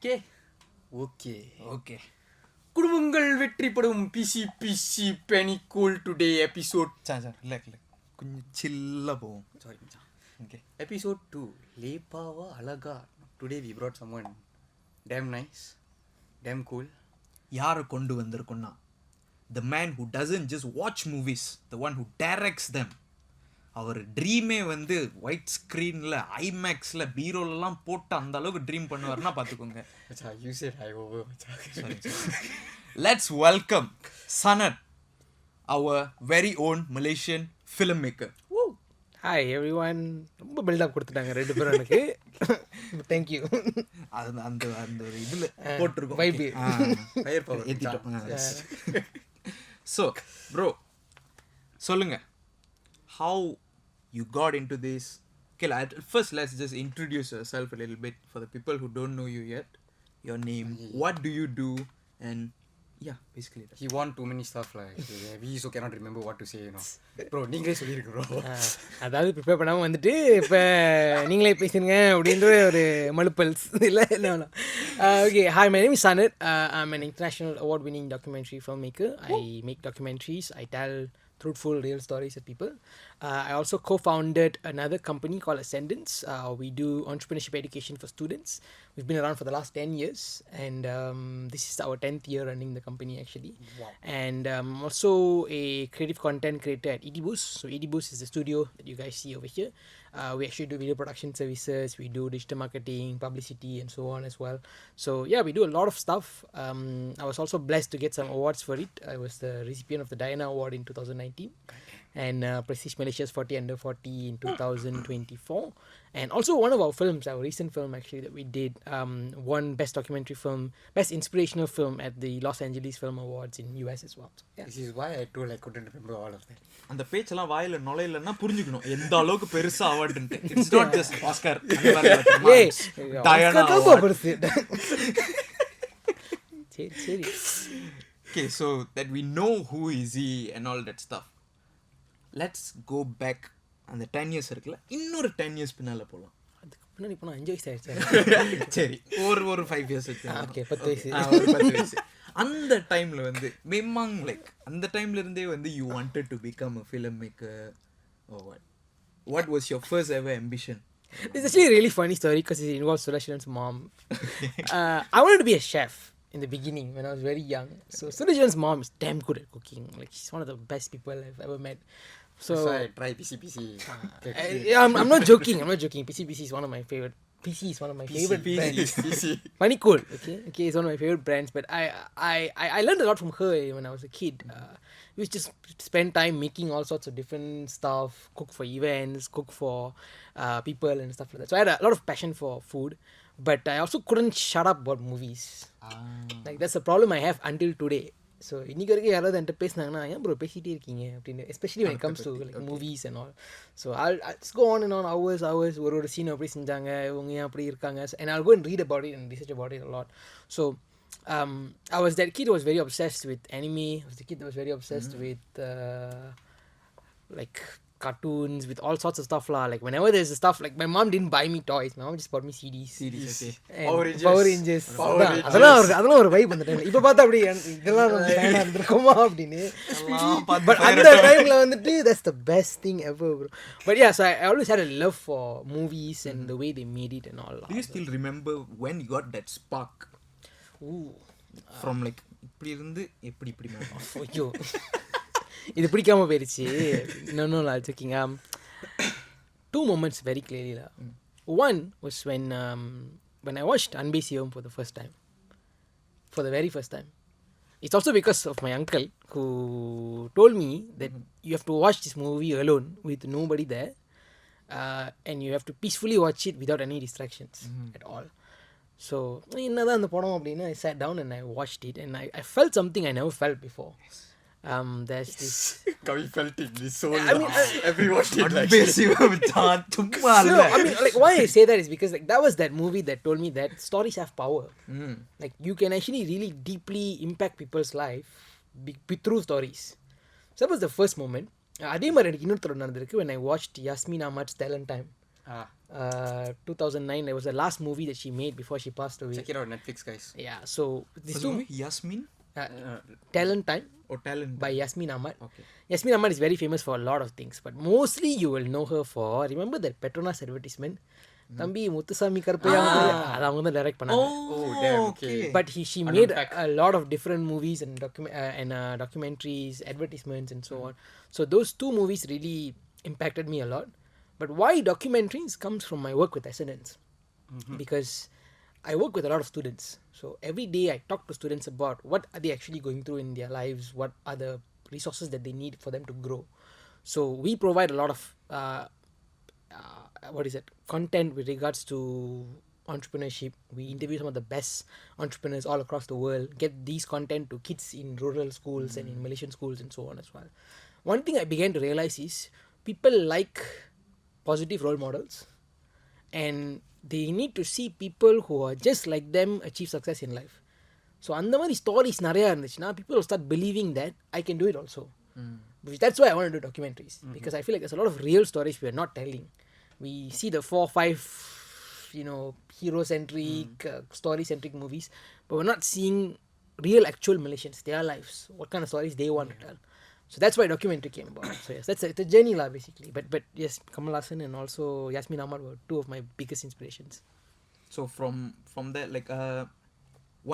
Okay okay okay குடும்பங்கள் வெற்றிப்படும் PCPC Panny Cool today episode sir இல்லை கொஞ்சம் சில்லாக போவோம். sorry மச்சான். Okay, episode 2 லேப்பாவா அழகா. Today we brought someone damn nice, damn cool. யாரை கொண்டு வந்திருக்கோன்னா the man who doesn't just watch movies, the one who directs them. அவர் ட்ரீமே வந்து white ஸ்க்ரீனில் ஐமேக்ஸில் பீரோலெலாம் போட்டு அந்த அளவுக்கு ட்ரீம் பண்ணுவார்னா பார்த்துக்கோங்க. மச்சான் you said I over மச்சான். Let's welcome Sanadt, our very own Malaysian filmmaker. Hi every one. ரொம்ப பில்டப் கொடுத்துட்டாங்க ரெண்டு பேரும் எனக்கு. தேங்க்யூ. அது அந்த அந்த ஒரு இதில் போட்டிருக்கோம் வைபு ஃபயர் பவர் ஏற்றிட்டோம். ஸோ ப்ரோ சொல்லுங்க, how you got into this. Okay, first let's just introduce yourself a little bit for the people who don't know you yet. Your name, what do you do, and yeah, basically that. he want too many stuff like we so cannot remember what to say, you know. Bro நீங்களே சொல்லிருக்கு bro. அதாவது prepare பண்ணாமல் வந்துட்டு இப்போ நீங்களே பேசுங்க அப்படின்ற ஒரு மலுப்பல்ஸ் இல்லை. Okay, hi, my name is Sanadt. I'm an international award-winning documentary filmmaker. I make documentaries. I tell truthful, real stories of people. I also co-founded another company called Ascendance. We do entrepreneurship education for students. We've been around for the last 10 years, and this is our 10th year running the company actually. Wow. And also a creative content creator at EDBoost. So EDBoost is the studio that you guys see over here. We actually do video production services, we do digital marketing, publicity, and so on as well. So yeah, we do a lot of stuff. I was also blessed to get some awards for it. I was the recipient of the Diana Award in 2019 and Prestige Malaysia's 40 Under 40 in 2024. And also one of our films, our recent film actually that we did, won Best Documentary Film, Best Inspirational Film at the Los Angeles Film Awards in US as well. So, yeah. This is why I told I couldn't remember all of that. அந்த பேச்செல்லாம் வாயில நுழையிலன்னா புரிஞ்சுக்கணும் எந்த அளவுக்கு பெருசா அவார்டுன்ட்டு. It's not just Oscar, Diana award. சரி. Okay, so that we know who is he and all that stuff. Let's go back அந்த 10 years இருக்குல்ல, இன்னொரு 10 years பின்னால போகலாம். அதுக்கு முன்னாடி இப்போ 5 வயசு ஆயிடுச்சு. சரி, ஒரு 5 years வச்சு. ஓகே, 10 வயசு. ஒரு 10 வயசு. அந்த டைம்ல வந்து மேமாங் லைக் அந்த டைம்ல இருந்தே வந்து you wanted to become a filmmaker or what was your first ever ambition? It's actually a really funny story because it involves Sulashran's mom. I wanted to be a chef in the beginning when I was very young. So Sulashran's mom is damn good at cooking. Like, she's one of the best people I've ever met. So That's why I try PCPC. I'm not joking. PCPC is one of my favorite. PC is one of my favorite brands. PC. Panny Cool. Okay, it's one of my favorite brands. But I learned a lot from her when I was a kid. We used to spend time making all sorts of different stuff, cook for events, cook for people and stuff like that. So I had a lot of passion for food, but I also couldn't shut up about movies. Like, that's the problem I have until today. So இன்றைக்கி வரைக்கும் யாராவது என்கிட்ட பேசினாங்கன்னா ஏன் bro பேசிகிட்டே இருக்கீங்க அப்படின்னு, especially when it comes to like movies and all. So I'll just go on and on hours ஒரு scene அப்படி செஞ்சாங்க, இவங்க ஏன் அப்படி இருக்காங்க, and I'll go and read about it and research about it a lot. So I was that kid who was very obsessed with anime. I was the kid that was very obsessed with like cartoons, with all sorts of stuff lah. Like, whenever there's stuff, like, my mom didn't buy me toys, my mom just bought me CDs. Okay. Power Rangers. அதெல்லாம் ஒரு vibe அந்த டைம்ல. இப்போ பார்த்தா அப்படி இதெல்லாம் ஃபேனா இருந்திருக்குமா அப்படின்னு. But அந்த டைம்ல வந்துட்டு that's the best thing ever, bro. But yeah, so I always had a love for movies and the way they made it and all. Do you still remember when you got that spark? From like இப்படி இருந்து இப்படி ஐயோ இது பிடிக்காம போயிடுச்சு. No, joking. Two moments very clearly lah. One was when I watched Anbe Sivam for the first time. For the very first time. It's also because of my uncle who told me that you have to watch this movie alone with nobody there, and you have to peacefully watch it without any distractions at all. So என்னதான் அந்த படம் அப்படின்னு I sat down and I watched it, and I felt something I never felt before. There's this Kavi felt it this so I mean, everyone did like சும்மா no, I mean, like, why I say that is because like that was that movie that told me that stories have power. Like, you can actually really deeply impact people's life through stories. So that was the first moment. அதே மாதிரி எனக்கு இன்னொரு நடந்திருக்கு when I watched Yasmin Ahmad's Talent Time. 2009. It was the last movie that she made before she passed away. Check it out, Netflix, guys. Yeah, so these Was two it Yasmin Talent Time or Talent? by Yasmin Ahmad. Okay. Yasmin Ahmad is very famous for a lot of things, but mostly you will know her for, remember that Petronas advertisement? தம்பி முத்துசாமி கருப்பையா அது அவங்க தான் direct பண்ணாங்க. Oh, damn, okay. But she made a lot of different movies and documentaries, advertisements and so on. So those two movies really impacted me a lot. But why documentaries comes from my work with Ascendance. Because I work with a lot of students. So every day I talk to students about what are they actually going through in their lives, what are the resources that they need for them to grow. So we provide a lot of content with regards to entrepreneurship. We interview some of the best entrepreneurs all across the world, get these content to kids in rural schools and in Malaysian schools and so on as well. One thing I began to realize is people like positive role models, and they need to see people who are just like them achieve success in life. So அந்த மாதிரி stories நிறையா இருந்துச்சுன்னா people will start believing that I can do it also. That's why I want to do documentaries, because I feel like there's a lot of real stories we are not telling. We see the 4-5 hero-centric story-centric movies, but we're not seeing real actual Malaysians, their lives, what kind of stories they want to tell. So that's why documentary came about. So yes, it's a journey lah basically. But yes, Kamal Hassan and also Yasmin Ahmad were two of my biggest inspirations. So from that, like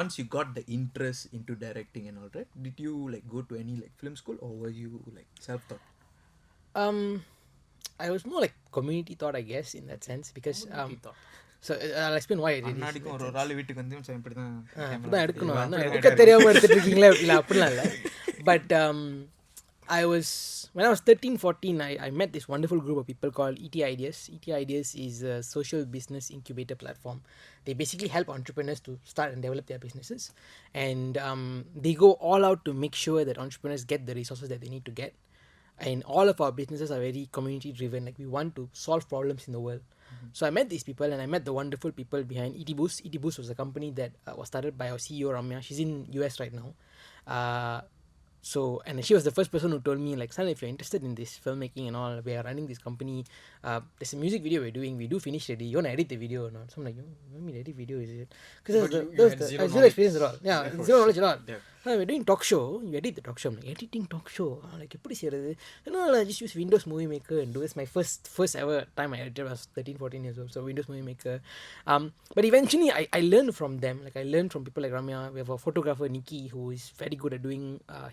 once you got the interest into directing and all, right, did you like go to any like film school, or were you like self-taught? I was more like community thought, I guess, in that sense, because so I'll explain why I did அன்னாடிக்கும் ஒரு ஆள் வீட்டுக்கு வந்து மச்சான் இப்படி தான் அப்படிதான் எடுக்கணும் எடுக்க தெரியாம எடுத்துட்டு இருக்கீங்களா இல்லை அப்படிலாம் இல்லை. But when I was 13-14, I met this wonderful group of people called ET Ideas. ET Ideas is a social business incubator platform. They basically help entrepreneurs to start and develop their businesses, and they go all out to make sure that entrepreneurs get the resources that they need to get. And all of our businesses are very community driven. Like, we want to solve problems in the world. So I met these people, and I met the wonderful people behind ET Boost. ET Boost was a company that was started by our CEO Ramya. She's in US right now. And she was the first person who told me, like, son, if you're interested in this filmmaking and all, we are running this company. There's a music video we're doing. We do finish ready. You want to edit the video or not? So I'm like, you want me to edit video, is it? Because zero experience at all. Yeah, zero knowledge at all. Yeah. We're doing talk show. You edit the talk show. I'm like, editing talk show? I'm like, எப்படி செய்யறது? No, I just use Windows Movie Maker and do this. My first ever time I edited was 13-14 years old. So Windows Movie Maker. But eventually I learned from them. Like, I learned from people like Ramya. We have a photographer, Nikki, who is very good at doing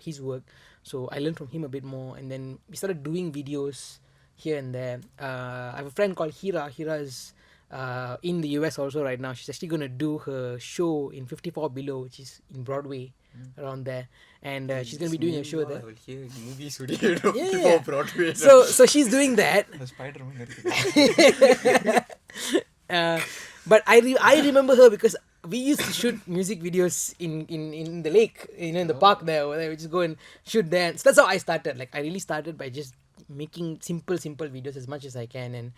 his work. So I learned from him a bit more, and then we started doing videos here and there. I have a friend called Hira. Hira is in the US also right now. She's actually going to do her show in 54 Below, which is in Broadway, around there, and she's going to be doing a show there. I will hear movies before Broadway. So she's doing that. The Spider-Man But I remember her because we used to shoot music videos in the lake, in the park there. Where we just go and shoot there. So that's how I started. Like, I really started by just making simple videos as much as I can, and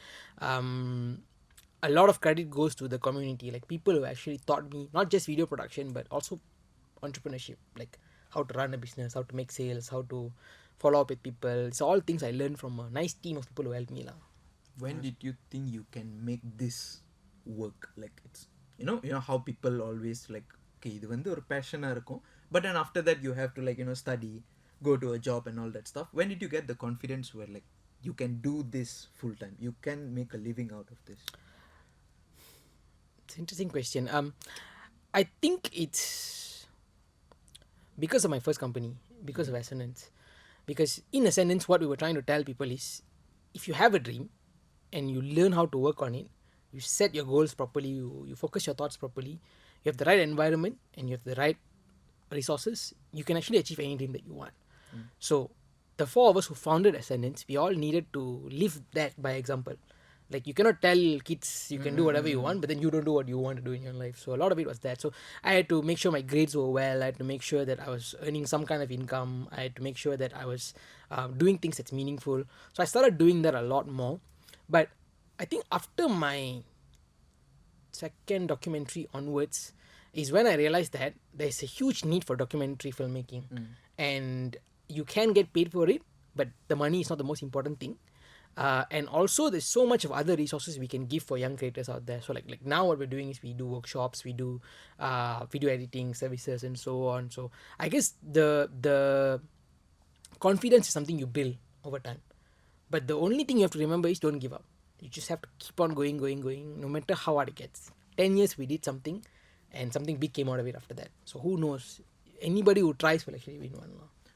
a lot of credit goes to the community, like people who actually taught me not just video production but also entrepreneurship, like how to run a business, how to make sales, how to follow up with people. It's all things I learned from a nice team of people who helped me lah. When did you think you can make this work? Like, it's you know how people always like, okay, இது வந்து ஒரு passion-ஆ இருக்கும், but then after that you have to like study, go to a job and all that stuff. When did you get the confidence where like you can do this full time, you can make a living out of this? It's an interesting question. I think it's because of my first company, because of Ascendance. Because in Ascendance, what we were trying to tell people is, if you have a dream and you learn how to work on it, you set your goals properly, you focus your thoughts properly, you have the right environment and you have the right resources, you can actually achieve any dream that you want. So the four of us who founded Ascendance, we all needed to live that by example. Like, you cannot tell kids you can do whatever you want, but then you don't do what you want to do in your life. So a lot of it was that. So I had to make sure my grades were well. I had to make sure that I was earning some kind of income. I had to make sure that I was doing things that's meaningful. So I started doing that a lot more. But I think after my second documentary onwards is when I realized that there's a huge need for documentary filmmaking. And you can get paid for it, but the money is not the most important thing. And also there's so much of other resources we can give for young creators out there. So like now what we're doing is we do workshops, we do video editing services and so on. So I guess the confidence is something you build over time. But the only thing you have to remember is don't give up. You just have to keep on going, no matter how hard it gets. 10 years we did something and something big came out of it after that. So who knows? Anybody who tries will actually win one.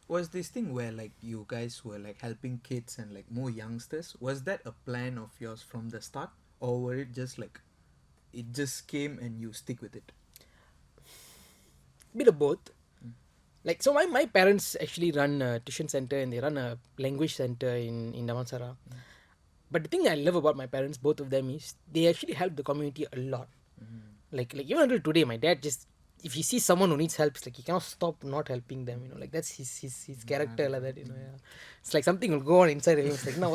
Was this thing where like you guys were like helping kids and like more youngsters? Was that a plan of yours from the start, or were it just like it just came and you stick with it? Bit of both. Like so my parents actually run a tuition center and they run a language center in Damansara. But the thing I love about my parents, both of them, is they actually help the community a lot. Like even until today, my dad just, if he sees someone who needs help, it's like he cannot stop not helping them, like that's his character like that, yeah. It's like something will go on inside of him. It's like no,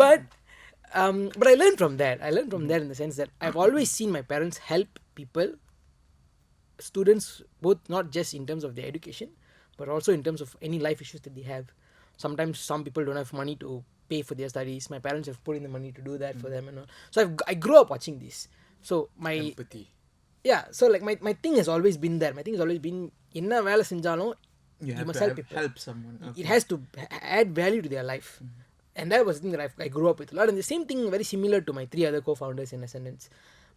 but I learned from that in the sense that I've always seen my parents help people, students, both not just in terms of their education but also in terms of any life issues that they have. Sometimes some people don't have money to pay for their studies. My parents have put in the money to do that for them and all. So I grew up watching this. So my Empathy. yeah, so like my thing has always been there. My thing has always been என்ன வேலை செஞ்சாலும் you must help people. Help someone. Okay. It has to add value to their life. And that was the thing that I grew up with a lot. And the same thing very similar to my 3 other co-founders in Ascendance.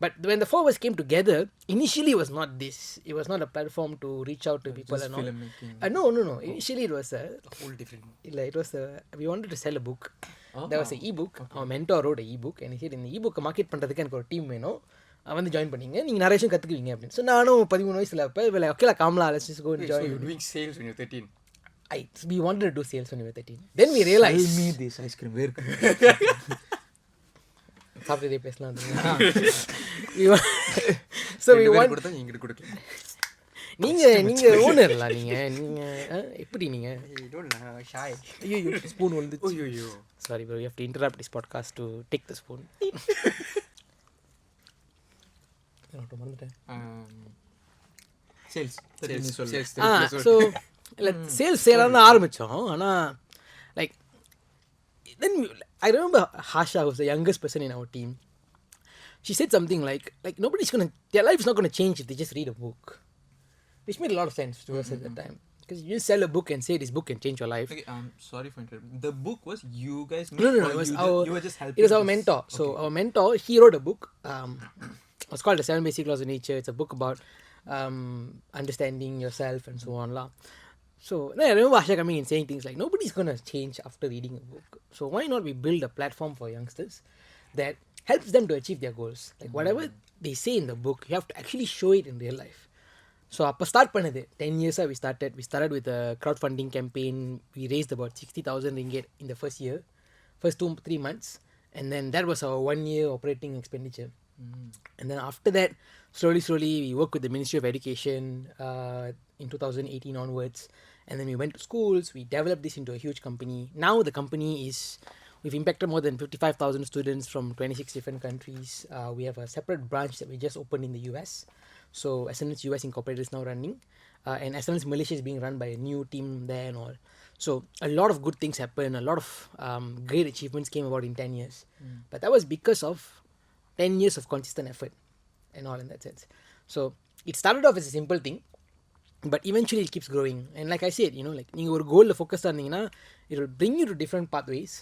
But when the 4 of us came together, initially it was not this. It was not a platform to reach out to people Just and all. filmmaking. No. Initially it was Whole different. it was we wanted to sell a book. Oh. There was an e-book. Our mentor wrote an e-book and he said இந்த e-book market பண்றதுக்கு எனக்கு ஒரு team வேணும். வந்து join பண்ணீங்க, நீங்கள் நிறைய விஷயம் கற்றுக்குவீங்க அப்படின்னு. ஸோ நானும் 13 வயசில் அப்போ okay Kamala let's just go and Wait, join. so you're doing sales when you're 13? We wanted to do sales when we were 13. Then we realized Tell me this ice cream. Where? சாப்பிட்டதே பேசலாம். So we want கொடுத்தா நீங்க கொடுக்கல. நீங்க ஓனர்ல நீங்க எப்படி நீங்க You don't shy. ஐயோ ஸ்பூன் வந்துச்சு. Yo. Sorry bro, you have to interrupt this podcast to take the spoon. Sales. So இல்லை சேல்ஸ் செய்யலாம்னு ஆரம்பித்தோம். ஆனால் like then I remember Hasha was the youngest person in our team. She said something like nobody's gonna, their life is not gonna change if they just read a book, which made a lot of sense to us at that time, because you just sell a book and say this book can change your life. Okay, sorry for interrupting. The book was you guys made? No, or it was you were just helping? it was our mentor. So Okay. our mentor, he wrote a book. It's called The 7 Basic Laws of Nature. It's a book about understanding yourself and so on lah. So I remember Asha coming and saying things like nobody's gonna change after reading a book. So why not we build a platform for youngsters that helps them to achieve their goals. Like whatever they say in the book, you have to actually show it in real life. So அப்போ start பண்ணது 10 years we started with a crowdfunding campaign. We raised about 60,000 ringgit in the first year, first 2-3 months, and then that was our 1 year operating expenditure. And then after that, slowly we worked with the Ministry of Education in 2018 onwards, and then we went to schools. We developed this into a huge company. Now the company is, we've impacted more than 55,000 students from 26 different countries. We have a separate branch that we just opened in the US. So Ascendance US Incorporated is now running, and Ascendance Malaysia is being run by a new team there and all. So a lot of good things happened. A lot of great achievements came about in 10 years. But that was because of 10 years of consistent effort and all in that sense. So it started off as a simple thing, but eventually it keeps growing. And like I said, like நீங்க ஒரு கோல்ல focus ஆனீங்கன்னா it will bring you to different pathways.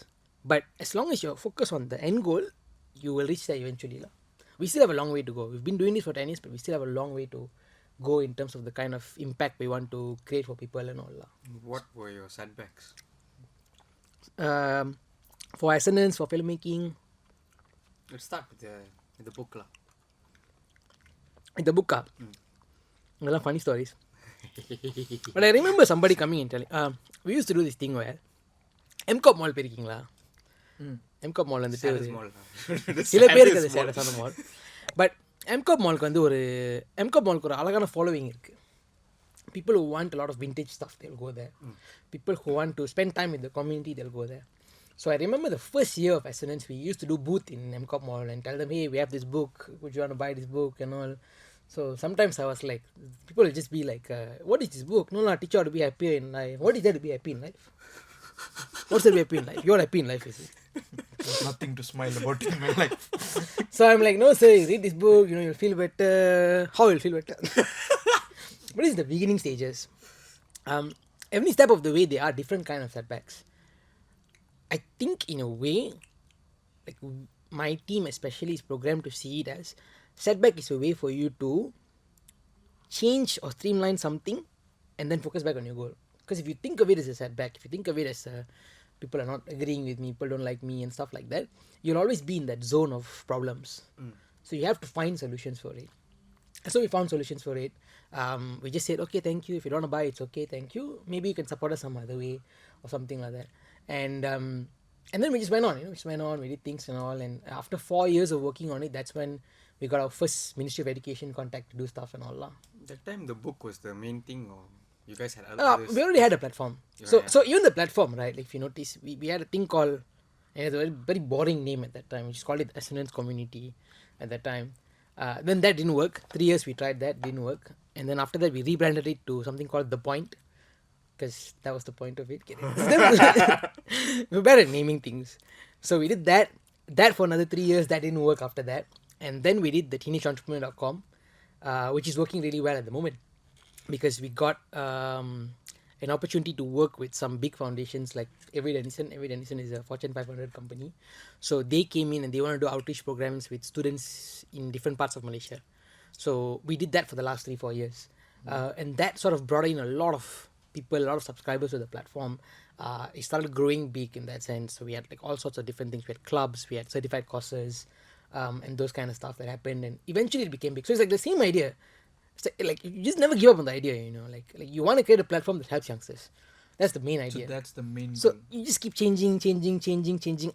But as long as you're focused on the end goal, you will reach there eventually lah. We still have a long way to go. We've been doing this for 10 years, but we still have a long way to go in terms of the kind of impact we want to create for people and all lah. What were your setbacks? For Ascendance, for filmmaking. Let's start with the book lah. In the book இதெல்லாம் funny stories. But I remember somebody coming and telling, we used to do this thing where MCOP mall போயிருக்கீங்களா? MCOP mall வந்துட்டு சில பேருக்கு அது சேடஸான mall. But MCOP மால்க்கு வந்து MCOP மால்க்கு ஒரு அழகான following இருக்குது. People who want a lot of vintage stuff, they'll go there. People who want to spend time with the community, they'll go there. So I remember the first year of Ascendance, we used to do booth in MCOP mall and tell them, hey, we have this book, would you want to buy this book and all. So sometimes I was like, people will just be like, what is this book? No, teach you how to be happier in life. What is there to be happy in life? What's the happy in life? You're happy in life, is it? There's nothing to smile about in my life. So I'm like, no, sir, read this book, you'll feel better. How you'll feel better? But it's the beginning stages. Every step of the way, there are different kind of setbacks. I think in a way, like my team especially is programmed to see it as setback is a way for you to change or streamline something and then focus back on your goal. Because if you think of it as a setback, if you think of it as people are not agreeing with me, people don't like me and stuff like that, you'll always be in that zone of problems. So you have to find solutions for it. So we found solutions for it. We just said, okay, thank you. If you don't want to buy, it's okay, thank you. Maybe you can support us some other way or something like that. And then we just went on, we did things and all. And after 4 years of working on it, that's when we got our first Ministry of Education contact to do stuff and all that. That time the book was the main thing, or you guys had others? We already had a platform. So even the platform, right? Like if you notice, we had a thing called, and it was a very, very boring name at that time. We just called it Ascendance Community at that time. Then that didn't work. 3 years we tried that, didn't work. And then after that we rebranded it to something called The Point, because that was the point of it. We're bad at naming things. So we did that for another 3 years. That didn't work after that. And then we did the teenageentrepreneur.com, which is working really well at the moment, because we got an opportunity to work with some big foundations like Every Dennison. Every Dennison is a Fortune 500 company. So they came in and they want to do outreach programs with students in different parts of Malaysia. So we did that for the last 3-4 years. And that sort of brought in a lot of people, a lot of subscribers to the platform. It started growing big in that sense. So we had like all sorts of different things. We had clubs, we had certified courses, and those kind of stuff that happened. And eventually it became big. So it's like the same idea. So, like you just never give up on the idea, like you want to create a platform that helps youngsters. That's the main idea. So that's the main So thing. you just keep changing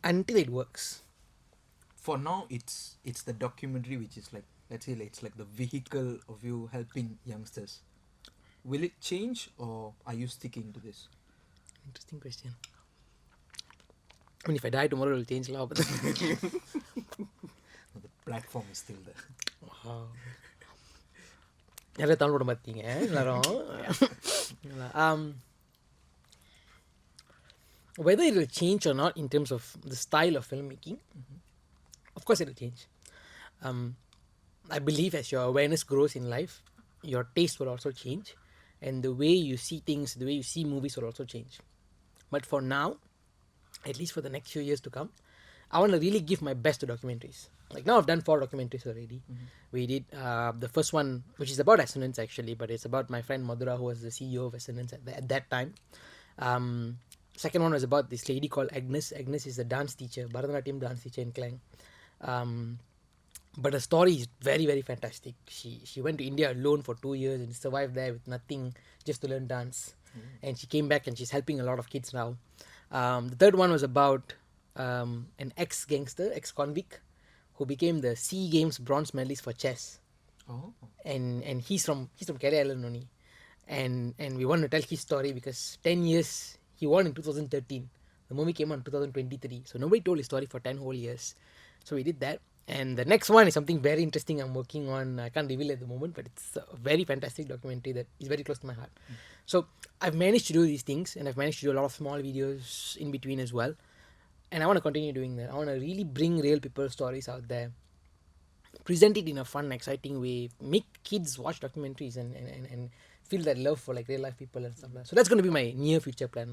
until it works. For now, it's the documentary, which is like, let's say, it's like the vehicle of you helping youngsters. Will it change, or are you sticking to this? Interesting question. I mean, if I die tomorrow, it will change law. But The platform is still there. wow. யாராவது தமிழ் படம் பார்த்தீங்க எல்லாரும் whether it will change or not in terms of the style of filmmaking, of course it will change. I believe as your awareness grows in life, your taste will also change, and the way you see things, the way you see movies will also change. But for now, at least for the next few years to come, I want to really give my best to documentaries. Like now I've done 4 documentaries already. We did the first one, which is about Ascendance actually, but it's about my friend Madhura, who was the CEO of Ascendance at that time. Second one was about this lady called Agnes. Agnes is a dance teacher, Bharatanatyam dance teacher in Klang. But the story is very, very fantastic. She went to India alone for 2 years and survived there with nothing, just to learn dance. And she came back and she's helping a lot of kids now. The third one was about an ex-gangster, ex-convict, who became the SEA Games bronze medalist for chess. Oh. And he's from Kerala Island only. And we want to tell his story because 10 years, he won in 2013. The movie came out in 2023. So nobody told his story for 10 whole years. So we did that. And the next one is something very interesting I'm working on. I can't reveal at the moment, but it's a very fantastic documentary that is very close to my heart. So I've managed to do these things, and I've managed to do a lot of small videos in between as well. And I want to continue doing that. I want to really bring real people's stories out there, present it in a fun, exciting way, make kids watch documentaries and feel that love for like real life people and stuff like that. So that's going to be my near future plan.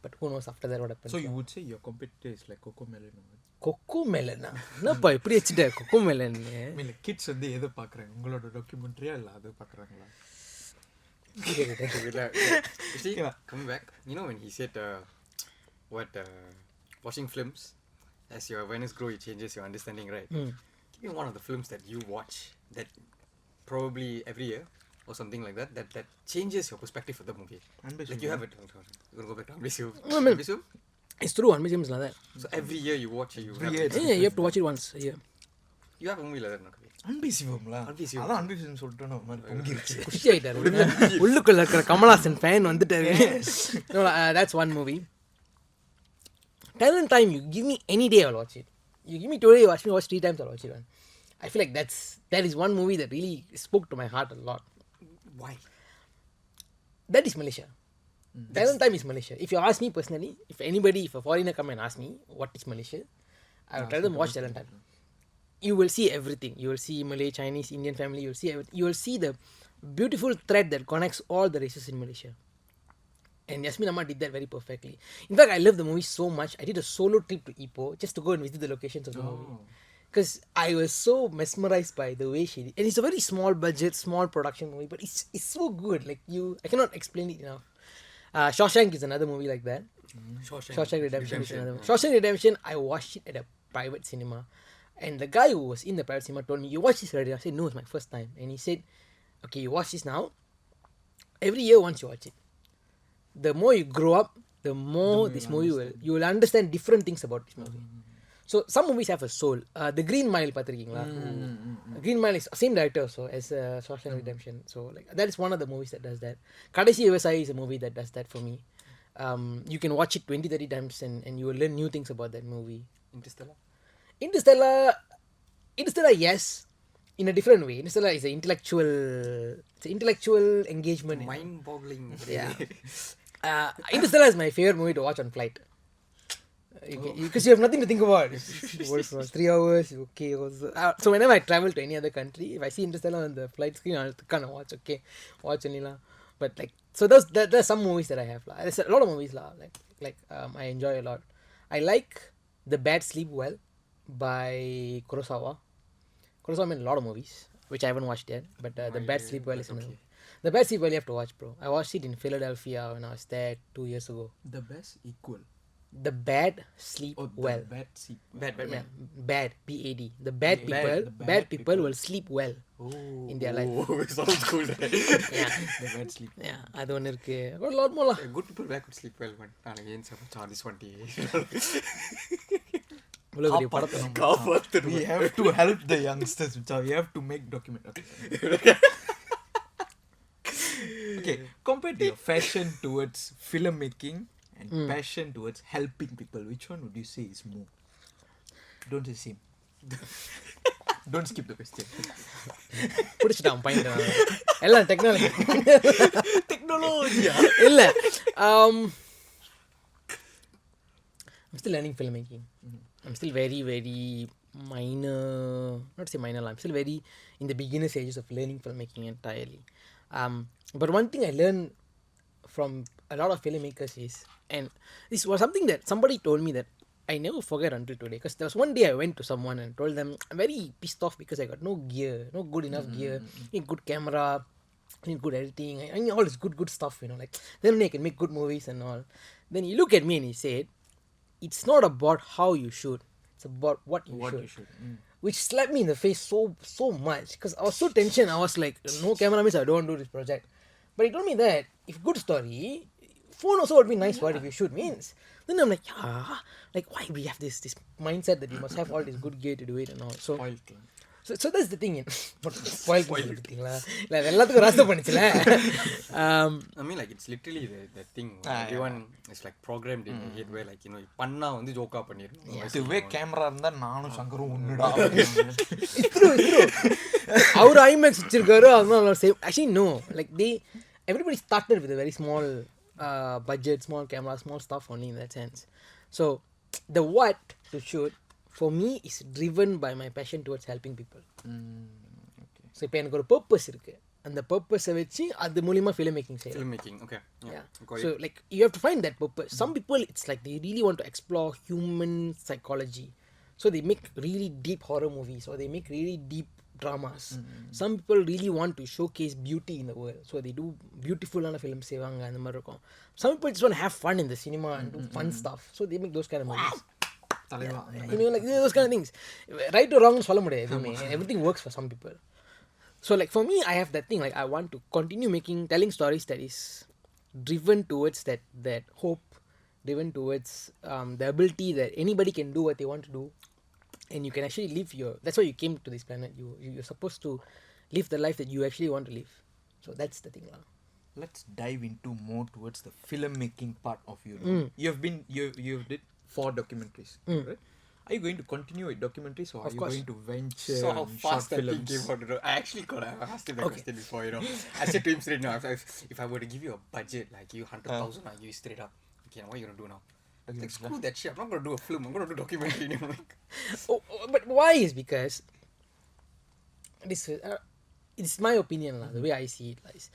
But who knows after that what happens. So you would say your competitor is like Coco Melon? Coco Melon? என்னப்பா இப்படி வச்சுட்ட Coco Melon? I mean, like kids வந்து எதை பார்க்குறாங்க, உங்களோட டாக்குமெண்ட்ரியா இல்லை அதை பார்க்குறாங்களா? You see, coming back, when he said watching films, as your awareness grows, it changes your understanding, right? Give me one of the films that you watch that probably every year or something like that changes your perspective of the movie. Like you have it. You're going to go back to Ambisium. It's true, Ambisium is like that. So every year you watch it, you have to watch it once a year. You have a movie like that, Nakavi. அன்பிசிவம்ல அதான் அன்பிசிவம் சொல்லிட்டோம் பொங்கிருச்சு குஷி ஆயிட்டாரு உள்ளுக்குள்ள இருக்கிற Kamal Haasan fan வந்துட்டாரு. That's one movie. Talent Time, you give me any day, I'll watch it. You give me today, you watch 3 times, I'll watch it. Man. I feel like that is one movie that really spoke to my heart a lot. Why? That is Malaysia. Thailand time is Malaysia. If you ask me personally, if a foreigner come and ask me what is Malaysia, I will tell them watch Thailand time. You will see everything. You will see Malay, Chinese, Indian family. You will see everything. You will see the beautiful thread that connects all the races in Malaysia. And Yasmin Amma did that very perfectly. In fact, I love the movie so much. I did a solo trip to Ipoh just to go and visit the locations of the movie. Because I was so mesmerized by the way she did. And it's a very small budget, small production movie, but it's so good. Like I cannot explain it enough. Shawshank is another movie like that. Shawshank Redemption is another movie. Shawshank Redemption, I watched it at a private cinema. And the guy who was in the private cinema told me, you watch this already? I said, no, it's my first time. And he said, okay, you watch this now. Every year once you watch it. The more you grow up, the more this movie you will understand different things about this movie. So some movies have a soul. The Green Mile, Green Mile is same director also as Shawshank Redemption. So like that is one of the movies that does that. Kadaisi Vivasayi is a movie that does that for me. You can watch it 20-30 times and you will learn new things about that movie. Interstellar, yes, in a different way. Interstellar is an intellectual engagement. Mind-boggling. Yeah. Interstellar is my favorite movie to watch on flight. Because you have nothing to think about. It works for 3 hours. Okay. So whenever I travel to any other country, if I see Interstellar on the flight screen, I'll kind of watch. Okay, watch only lah. But like, so there's some movies that I have lah. There's a lot of movies lah. I enjoy a lot. I like The Bad Sleep Well by Kurosawa. Kurosawa made a lot of movies, which I haven't watched yet. But The Bad Sleep Well is another. The Bad Sleep Well you have to watch, bro. I watched it in Philadelphia when I was there 2 years ago. The best equal. The Bad Sleep Well. Bad sleep. Bad. Yeah, bad. B-A-D. The bad people will sleep well in their life. Oh, it sounds cool. Yeah. The bad sleep. Yeah, அது ஒன்று இருக்கு. Got a lot more lah. Good people back would sleep well, man. This one day. இவ்வளவு பெரிய படத்தை We have to help the youngsters. We have to make documentaries. Okay, compared to your passion towards filmmaking and passion towards helping people, which one would you say is more? Don't say same. Don't skip the question. பிடிச்சிட்டான் point எல்லாம் technology Technology. இல்லை I'm still learning filmmaking. I'm still very, very minor, not say minor, I'm still very in the beginner stages of learning filmmaking entirely. But one thing I learned from a lot of filmmakers is, and this was something that somebody told me that I never forget until today, because there was one day I went to someone and told them I'm very pissed off because I got no gear, no good enough gear, I need good camera, I need good editing, I need all this good stuff, like then only I can make good movies and all. Then he looked at me and he said, it's not about how you shoot, it's about what you shoot. Which slapped me in the face so much, because I was so tensioned. I was like, no camera means I don't want to do this project. But he told me that if good story, phone also would be nice for it if you shoot means. Then I'm like, yeah, like why we have this mindset that you must have all this good gear to do it and all. So that's the thing. Spoiled thing lah. Like எல்லாத்துக்கும் Raasta பண்ணிச்சுல. I mean, like it's literally the thing. Everyone is like programmed in the head where like பண்ணா வந்து ஜோக்கா பண்ணிரணும். இதுவே camera இருந்தா நானும் சங்கரும் ஒண்ணுடா. It's true. Our IMAX வச்சிருக்காரு அதனால same. Actually no. Like everybody started with a very small budget, small camera, small stuff only in that sense. So the what to shoot for me is driven by my passion towards helping people. So இப்போ எனக்கு ஒரு purpose இருக்கு. அந்த purpose வச்சு அது மூலமா filmmaking செய்யலாம். Filmmaking, okay. Yeah. So like you have to find that purpose. Some people it's like they really want to explore human psychology. So they make really deep horror movies or they make really deep dramas. Some people really want to showcase beauty in the world. So they do beautiful films செய்வாங்க அந்த மாதிரி இருக்கும். Some people just want to have fun in the cinema and do fun stuff. So they make those kind of movies. Like those kind of things. Right or wrong சொல்ல முடியாது எதுவுமே. Everything works for some people. So like for me I have that thing, like I want to continue telling stories that is driven towards that hope, driven towards the ability that anybody can do what they want to do and you can actually live that's why you came to this planet. You're supposed to live the life that you actually want to live. So that's the thing lah. Let's dive into more towards the filmmaking part of you. You did 4 documentaries, right? Are you going to continue with documentaries or are Of you course. going to venture So how on short fast that thing films? came out, you know? I actually asked him that Okay. question before, you know. I said to him straight now, if I were to give you a budget, like you 100,000, I give you straight up. Okay, now what are you gonna do now? Like, screw that shit. I'm not gonna do a film. I'm gonna do documentary. And I'm like, But why is because this it's my opinion the way I see it is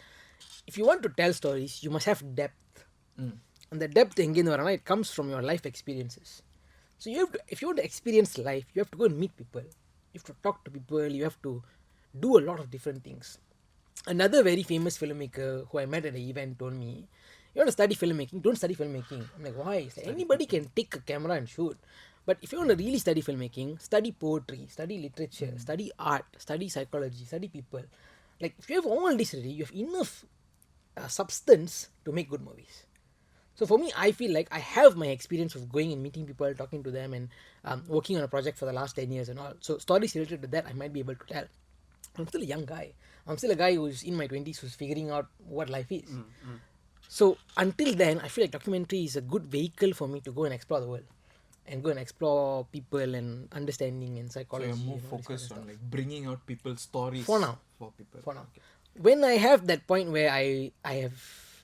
if you want to tell stories you must have depth and the depth it comes from your life experiences. So you have to, if you want to experience life, you have to go and meet people, you have to talk to people, you have to do a lot of different things. Another very famous filmmaker who I met at an event told me, you want to study filmmaking, don't study filmmaking. I'm like, why? It's like, anybody can take a camera and shoot. But if you want to really study filmmaking, study poetry, study literature, study art, study psychology, study people. Like, if you have all this already, you have enough substance to make good movies. So for me, I feel like I have my experience of going and meeting people, talking to them, and working on a project for the last 10 years and all. So stories related to that, I might be able to tell. I'm still a young guy. I'm still a guy who's in my 20s who's figuring out what life is. So until then, I feel like documentary is a good vehicle for me to go and explore the world and go and explore people and understanding and So psychology. you're more and all this kind of focused on stuff. like bringing out people's stories For now. For people. For now. When I have that point where I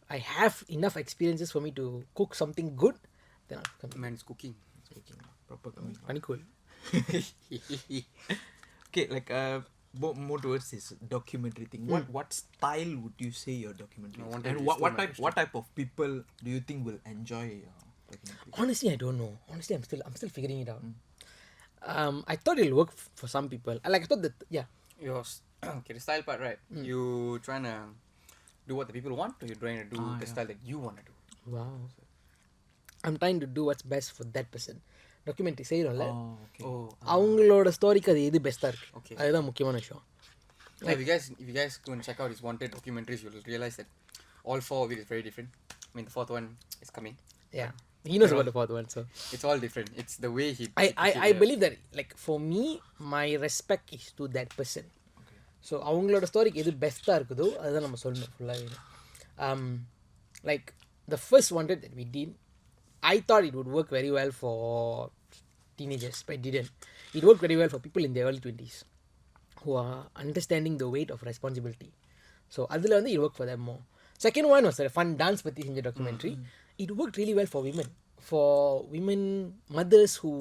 have enough experiences for me to cook something good, then I'll come. man, it's cooking. Speaking proper coming. Panny Cool. Okay, like more towards this documentary thing. What style would you say your documentary I is? wanted And to what explain my what type of people do you think will enjoy your documentary? Honestly, I don't know. Honestly, I'm still figuring it out. I thought it'll work for some people. I thought that Okay, the style part, right? You trying to do what the people want, or you're trying to do the style that you want to do? wow. I'm trying to do what's best for that person. Documentary செய்யறோம்ல Okay. Oh, அவங்களோட ஸ்டோரிக்கு அது எது பெஸ்ட்டாக இருக்கு Okay. அதுதான் முக்கியமான விஷயம். yeah, if you guys go and check out his wanted documentaries, you'll realize that all four of it is very different. I mean, the fourth one is coming. Yeah, he knows about the fourth one, so It's all different. It's the way he. I believe that like for me my respect is to that person. So அவங்களோட ஸ்டோரிக்கு எது பெஸ்ட்டாக இருக்குதோ அதுதான் நம்ம சொல்லணும் ஃபுல்லாக. Like the first wanted that we did, I thought it would work very well for teenagers, but it didn't. It worked very well for people in their early 20s who are understanding the weight of responsibility. So அதில் வந்து it worked for them more. Second one was a fun dance பற்றி செஞ்ச documentary. It worked really well for women mothers who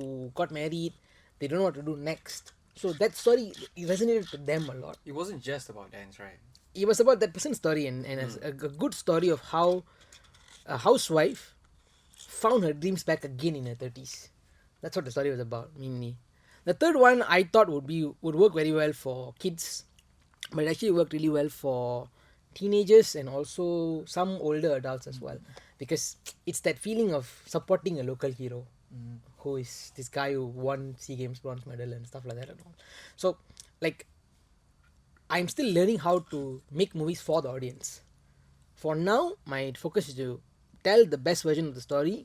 got married, they don't know what to do next. So that story it resonated to them a lot. It wasn't just about dance, right? It was about that person's story and a good story of how a housewife found her dreams back again in her 30s. That's what the story was about, mainly. The third one I thought would work very well for kids, but it actually worked really well for teenagers and also some older adults as well, because it's that feeling of supporting a local hero who is this guy who won SEA Games bronze medal and stuff like that and all. So like I'm still learning how to make movies for the audience. For now, my focus is to tell the best version of the story,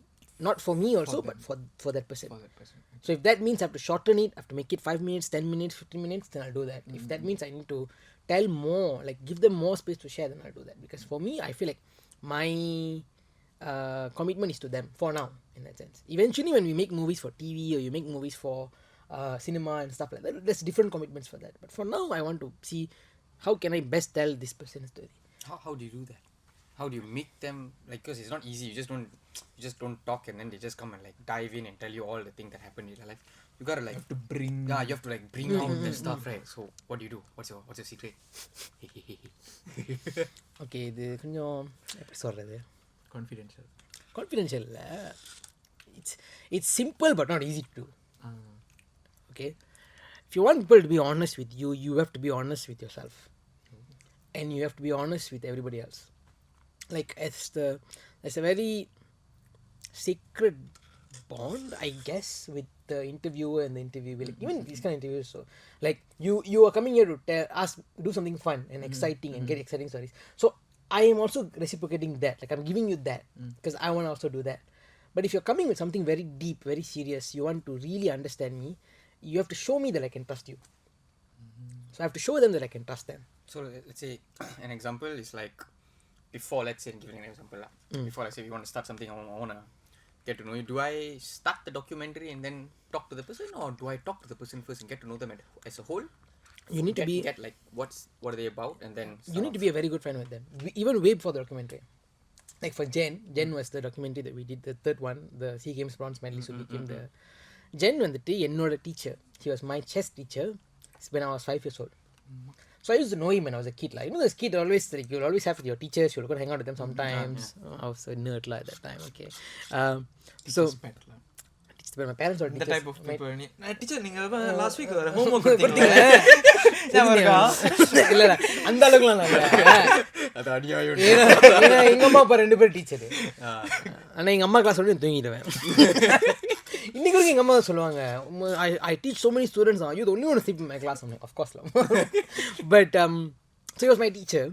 not for me also, but for that person. For that person. So if that means I have to shorten it, I have to make it 5 minutes, 10 minutes, 15 minutes, then I'll do that. If that means I need to tell more, like give them more space to share, then I'll do that. Because for me, I feel like my commitment is to them for now, in that sense. Eventually, when we make movies for TV or you make movies for cinema and stuff like that, there's different commitments for that. But for now, I want to see how can I best tell this person's story. How do you do that? How do you make them like? Because it's not easy. You just don't talk and then they just come and like dive in and tell you all the things that happened in your life. You gotta like You have to bring. yeah, you have to like bring out the stuff, right? So what do you do? What's your secret? Okay, இது கொஞ்சம் எப்படி சொல்கிறது Confidential. Confidential இல்லை. It's simple but not easy to do. Okay, if you want people to be honest with you, you have to be honest with yourself, and you have to be honest with everybody else. Like there's a very sacred bond, I guess, with the interviewer and the interviewee. Like, even these kind of interviews, so like you are coming here to do something fun and exciting and get exciting stories. So I am also reciprocating that. Like I'm giving you that because I want to also do that. But if you're coming with something very deep, very serious, you want to really understand me, you have to show me that I can trust you. So I have to show them that I can trust them. So let's say an example is like before, let's say, giving an example. Before, let's say we want to start something, I want to get to know you, do I start the documentary and then talk to the person, or do I talk to the person first and get to know them as a whole? You need to be. get like what are they about, and then You need to be a very good friend with them. Even way before the documentary. Like for Jen was the documentary that we did, the third one, the SEA Games bronze medalist who became the. Jen வந்துட்டு என்னோட teacher. He was my chess teacher when I was 5 years old. So I used to know him when I was a kid. Like, you know, this kid always, like, you'll always have with your teachers, you'll go hang out with them sometimes. I was a nerd at that time, okay. So, but my parents were The teachers. type of people. Teacher, நீங்க last week ஒரு homework கொடுத்தீங்க. இல்ல அந்த அளவுக்குலாம் இல்ல. அது அநியாயம். ஏன்னா எங்க அம்மா அப்பா 2 பேரும் டீச்சர். ஆனா எங்க அம்மா கிளாஸ் சொல்லி தூங்கிடுவேன். இன்னைக்கு வரைக்கும் எங்க அம்மா சொல்லுவாங்க, I teach so many students, you the only one to sleep in my class. I'm like, of course. But so he was my teacher.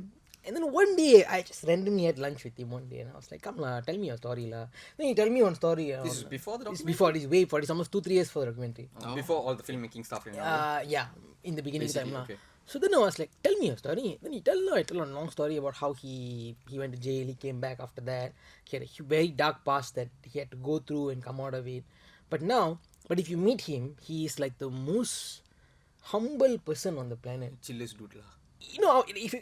And then one day I just randomly had lunch with him one day, and I was like, come lah, tell me your story lah. Then he tell me one story. This is before the documentary? It's before, this way for, it's almost 2-3 years for the documentary. Before all the filmmaking stuff. Yeah, in the beginning time lah. Okay. So then I was like, tell me your story. Then I tell a long story about how he went to jail, he came back after that. He had a very dark past that he had to go through and come out of it. But if you meet him, he is like the most humble person on the planet. Chillest dude lah. You know, if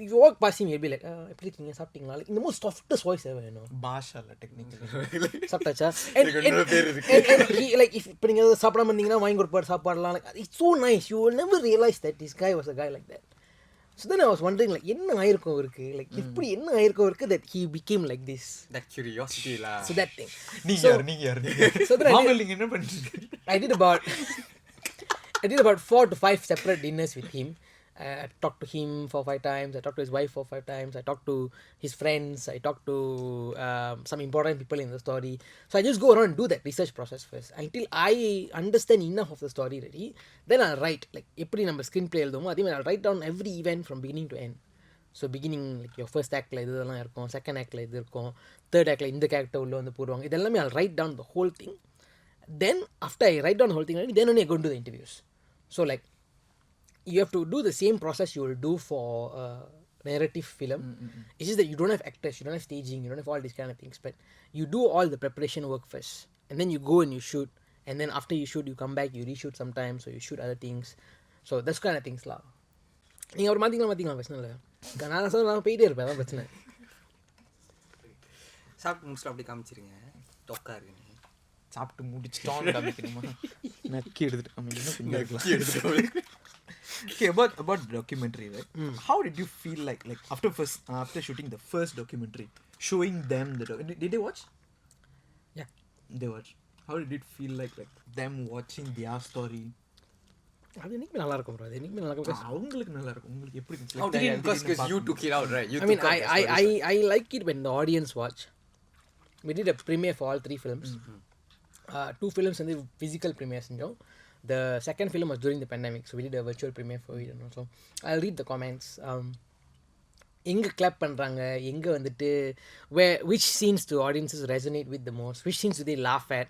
you walk past him, you'll be like, எப்படி இருக்கீங்க சாப்பிட்டீங்களா, like in the most softest voice ever, you know. பாஷால technically. சாப்பிட்டாச்சா? And he, like, if இப்போ நீங்க சாப்பிடாம இருந்தீங்கன்னா வாங்கி கொடுப்பாரு சாப்பாடுலாம். Like, it's so nice. You will never realize that this guy was a guy like that. So then I was wondering, like, என்ன ஆயிருக்கும் அவருக்கு, like எப்படி என்ன ஆயிருக்கும் அவருக்கு that he became like this. That curiosity lah. So that thing. நீங்க யார் So then மாங்கல் என்ன பண்ணிட்டு I did about 4 to 5 separate dinners with him. I talked to him 4-5 times. I talked to his wife 4-5 times. I talked to his friends. I talked to some important people in the story. So I just go around and do that research process first until I understand enough of the story already. Then I'll write, like, எப்படி நம்ம screenplay எழுதுமோ அதே மாதிரி I'll write down every event from beginning to end. So beginning, like, your first act la இதெல்லாம் இருக்கும், second act la இது இருக்கும், third act la இந்த character உள்ள வந்து போடுவாங்க, இதெல்லாமே I'll write down the whole thing. Then after I write down the whole thing, then only I go and do the interviews. So, like, you have to do the same process you will do for a narrative film. It's just that you don't have actors, you don't have staging, you don't have all these kind of things, but you do all the preparation work first, and then you go and you shoot, and then after you shoot you come back, you reshoot sometimes, so you shoot other things. So that's kind of things lah. நீங்க ஒரு மாத்திங்களா பிரச்சனை இல்லை, நான் சொல்ல நான் போயிட்டே இருப்பேன், அதான் பிரச்சனை. சாப்பிட்டு முடிச்சுட்டு அப்படி காமிச்சிருங்க, தொக்கா இருக்கு. சாப்பிட்டு முடிச்சிட்டோம் காமிக்கணுமா, நக்கி எடுத்துட்டு காமிக்கணும். Okay, about documentary, right? How did you feel like after shooting the first documentary, showing them did they watch? Yeah, they watched. How did it feel like them watching their story? அது இன்னைக்கு நல்லா இருக்கும் bro, அது இன்னைக்கு நல்லா இருக்கும். அவங்களுக்கு நல்லா இருக்கும், உங்களுக்கு எப்படி இருந்துச்சு? Because you took it out, right? I mean, I like it when the audience watch. We did a premiere for all 3 films. 2 films and the physical premiere செஞ்சோம். The second film was during the pandemic, so we did a virtual premiere for it and also I'll read the comments. எங்க clap பண்றாங்க, எங்க வந்துட்டு which scenes do audiences resonate with the most, which scenes do they laugh at.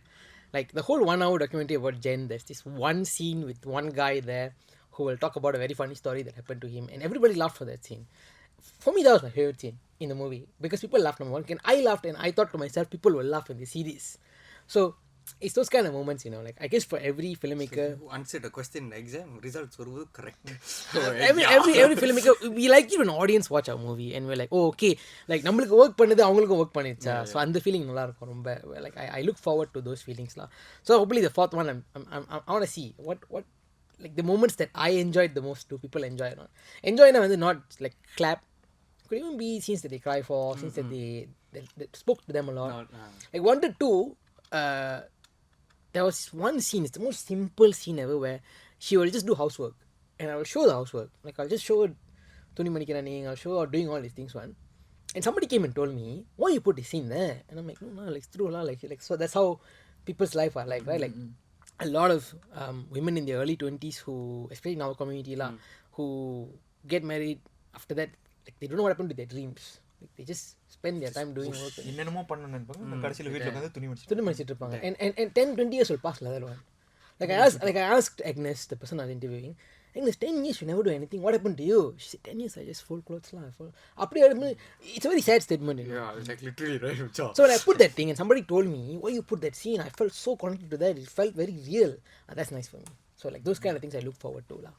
Like the whole 1 hour documentary about Jen, there's this one scene with one guy there who will talk about a very funny story that happened to him, and everybody laughed for that scene. For me, that was my favorite scene in the movie because people laughed number one, and I laughed, and I thought to myself, people will laugh when they see this. So it's those kind of moments, you know, like I guess for every filmmaker, so you answered the question in exam results were correct. every filmmaker, we like it when audience watch our movie and we're like, oh okay, like நம்மளுக்கு work பண்ணது அவங்களுக்கு work பண்ணிச்சா, so அந்த feeling நல்லா இருக்கும் ரொம்ப. Like I look forward to those feelings lah. So hopefully the fourth one I want to see what like the moments that I enjoyed the most, do people enjoy or not. Enjoy na வந்து not like clap, could even be scenes that they cry for, scenes that that spoke to them a lot. Like 1 to 2 there was one scene, it's the most simple scene ever, where she will just do housework and I will show the housework. Like I'll just show her Tuni Manikiranning, I'll show her doing all these things one. And somebody came and told me, why you put this scene there? And I'm like, no, like it's true lah. Like so that's how people's life are like, right? Like a lot of women in their early 20s who, especially in our community lah, who get married after that, like they don't know what happened to their dreams. Like they just spend their time doing work. என்னென்னமோ பண்ணனும்னு நினைப்பாங்க, கடைசில வீட்ல உட்கார்ந்து துணி மடிச்சிட்டு இருப்பாங்க. And 10-20 years will pass like that one. Like I asked Agnes, the person I was interviewing, in this 10 years you never do anything, what happened to you? She said 10 years I just fold clothes lah. It's a very sad statement, you know. Yeah, it's like literally right. So when I put that thing and somebody told me, why you put that scene, I felt so connected to that. It felt very real. That's nice for me. So like those kind of things I look forward to lah.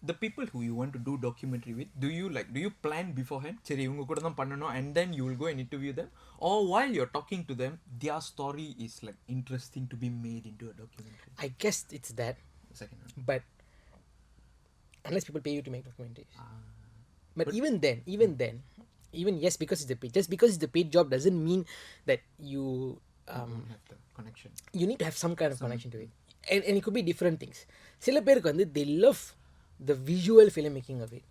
The people who you want to do documentary with, do you plan beforehand? சரி இவங்க கூட தான் பண்ணணும், and then you will go and interview them, or while you're talking to them their story is like interesting to be made into a documentary? I guess it's that, Second one. but unless people pay you to make documentaries. But even yes, because it's a paid, just because it's a paid job doesn't mean that you Don't have the connection. you need to have some kind of connection to it, and it could be different things. சில பேருக்கு வந்து they love the visual filmmaking of it,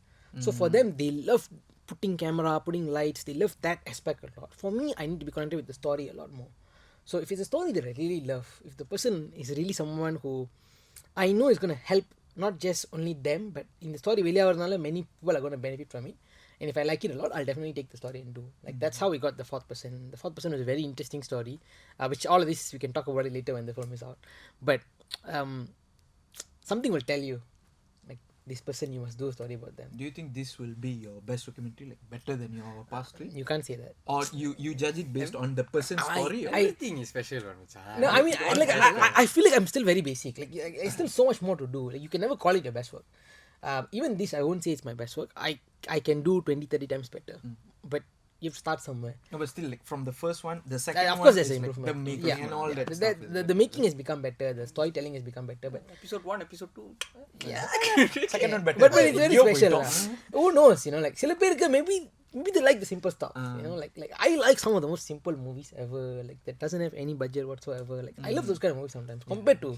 so for them they love putting camera, putting lights, they love that aspect a lot. For me, I need to be connected with the story a lot more. So if it's a story that I really love, if the person is really someone who I know is going to help not just only them, but in the story many people are going to benefit from it, and if I like it a lot, I'll definitely take the story and do. Like that's how we got the fourth person. The fourth person was a very interesting story, which all of this we can talk about it later when the film is out. But something will tell you, like this person, you must do a story about them. Do you think this will be your best documentary, like better than your past three? You can't say that. Or you judge it based on the person's story? or- Everything is special one, Macha. No, I mean, I feel like I'm still very basic. Like, there's still so much more to do. Like, you can never call it your best work. Even this, I won't say it's my best work. I can do 20, 30 times better. But you have to start somewhere. No, but still, like from the first one, the second Of one course, there's is an like improvement. the making and all that The, stuff. the making has become better. The storytelling has become better. But Episode 1, episode 2. yeah, Second one better. but it's very Yo, special. boy, lah. Who knows? You know, like சில பேருக்கு maybe they like the simple stuff. You know, like I like some of the most simple movies ever. Like that doesn't have any budget whatsoever. Like I love those kind of movies sometimes. Compared to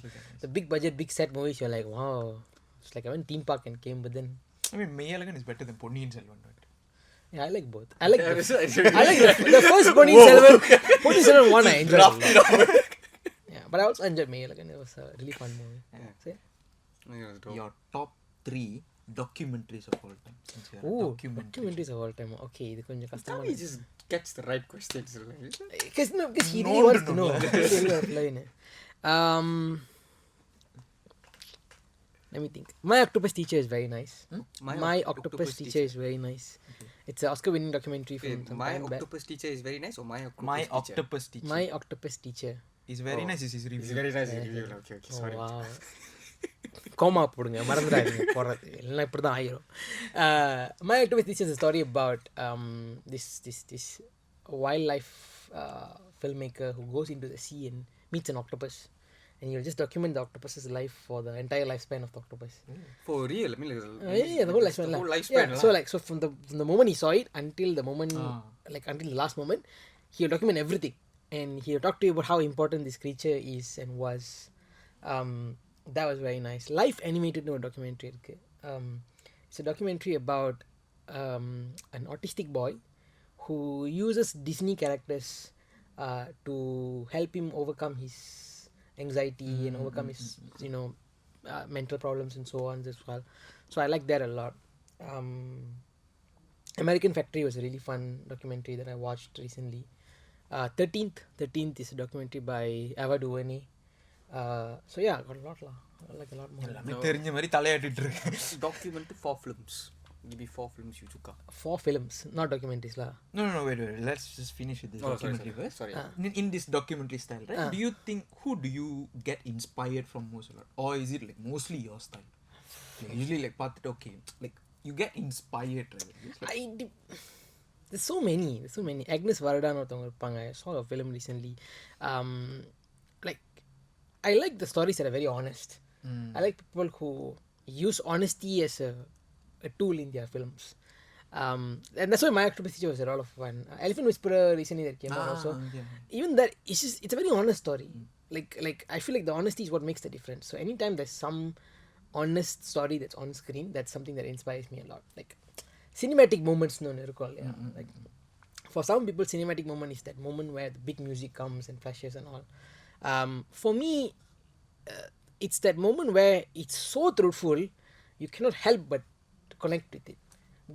the big budget, big set movies, you're like, wow. It's like I went theme park and came, but then I mean, Mayalagan is better than Ponniyin Selvan, right? yeah, I like both. I like I I like the first Ponniyin Selvan one I enjoyed. a lot. Yeah, but I also enjoyed Mayalagan. It was a really fun movie. So, Your top 3 documentaries of all time. Since you're a ooh, documentary. documentaries of all time. Okay, இது கொஞ்சம் Tell கஷ்டமா me, just gets the right questions. Because he No, really wants to no, know. no. He really wants to learn it. Let me think. My Octopus Teacher is very nice. My Octopus Teacher is very nice. It's an Oscar-winning documentary from some My time back. Octopus Teacher is very nice, or My Octopus My Teacher? Octopus Teacher. My Octopus Teacher. is very nice. Is his It's review. very nice review. Okay, Oh, sorry. wow. Coma போடுங்க மறந்துடாதீங்க போடுறது எல்லாம் இப்படி தான் ஆயிரும். My Octopus Teacher is a story about this wildlife filmmaker who goes into the sea and meets an octopus, and he'll just document the octopus's life for the entire lifespan of the octopus. For real, I mean, Yeah, the whole lifespan. The lah. whole lifespan. Yeah, so from the moment he saw it until the moment, until the last moment, he'll document everything, and he'll talk to you about how important this creature is and was. That was very nice. Life animated no documentary. It's a documentary about an autistic boy who uses Disney characters to help him overcome his anxiety and overcome his mental problems and so on as well. So I like that a lot. American Factory was a really fun documentary that I watched recently. 13th is a documentary by Ava DuVernay. So yeah, I got a lot lah. I like a lot more. எல்லாமே தெரிஞ்ச மாதிரி தலையாட்டிட்டு இருக்கு. Document 4 films. Give me 4 films you took up. 4 films, not documentaries lah. No, wait. Let's just finish with this documentary first. Sorry. In this documentary style, right? Do you think, who do you get inspired from most a lot? Or is it like mostly your style? Like, usually like பார்த்துட்டு okay, like you get inspired, right? It's like, There's so many. Agnes Varda ஒருத்தவங்க இருப்பாங்க. I saw a film recently. Like I like the stories that are very honest. I like people who use honesty as a tool in their films. And that's why My Octopus Teacher was a lot of fun. Elephant Whisperer recently that came out also. Even that, it's a very honest story. Like I feel like the honesty is what makes the difference. So anytime there's some honest story that's on screen, that's something that inspires me a lot. Like cinematic moments no irukku illaya. Like for some people cinematic moment is that moment where the big music comes and flashes and all. For me it's that moment where it's so truthful you cannot help but connect with it.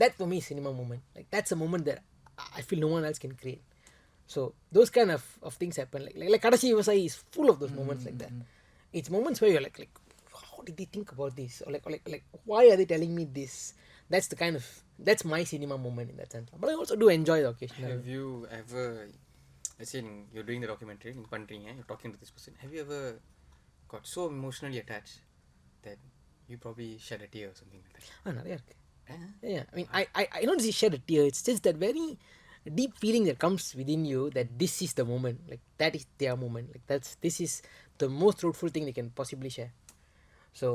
That for me is cinema moment. Like that's a moment that I feel no one else can create. So those kind of things happen. Like Kadashi Vasai is full of those moments like that. It's moments where you're like how did they think about this? Or like why are they telling me this? That's my cinema moment in that sense. But I also do enjoy the occasional. Have you ever, let's say you're doing the documentary, you're talking to this person, have you ever got so emotionally attached that you probably shed a tear or something like that? நிறைய இருக்கு. Yeah, I mean, I don't see shed a tear. It's just that very deep feeling that comes within you that this is the moment, like that is their moment, like this is the most truthful thing they can possibly share. So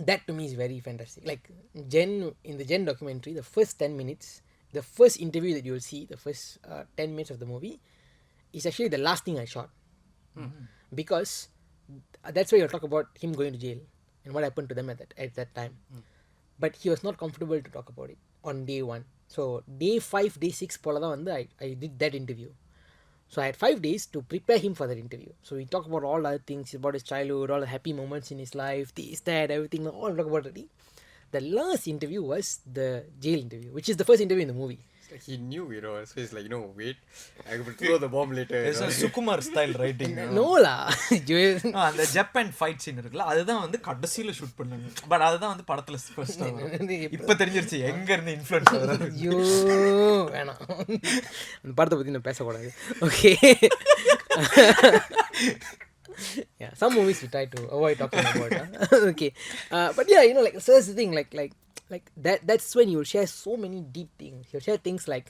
that to me is very fantastic. Like in the Jen documentary, the first 10 minutes, the first interview that you will see, the first 10 minutes of the movie is actually the last thing I shot. Because that's where you'll talk about him going to jail and what happened to them at that time. But he was not comfortable to talk about it on day 1. So day 5, day 6 போல தான் வந்து I did that interview. So I had 5 days to prepare him for that interview. So we talk about all other things about his childhood, all the happy moments in his life, this, that, everything, all talk about it. The last interview was the jail interview, which is the first interview in the movie. It's like he knew, so he's like, wait, I will throw the bomb later. There's a Sukumar style writing. No lah. அந்த Japan fight scene இருக்குல்ல அதுதான் வந்து கடைசியில shoot பண்ணாங்க. But அதுதான் வந்து படத்துல first இப்ப தெரிஞ்சிருச்சு எங்க இருந்து இன்ஃப்ளூயன்ஸ் வராது. ஐயோ வேணாம் அந்த படத்தை பத்தி நான் பேசக்கூடாது. Okay. Yeah, some movies we try to avoid talking about. Okay, but yeah, like so that's the thing. Like that's when you will share so many deep things. You'll share things like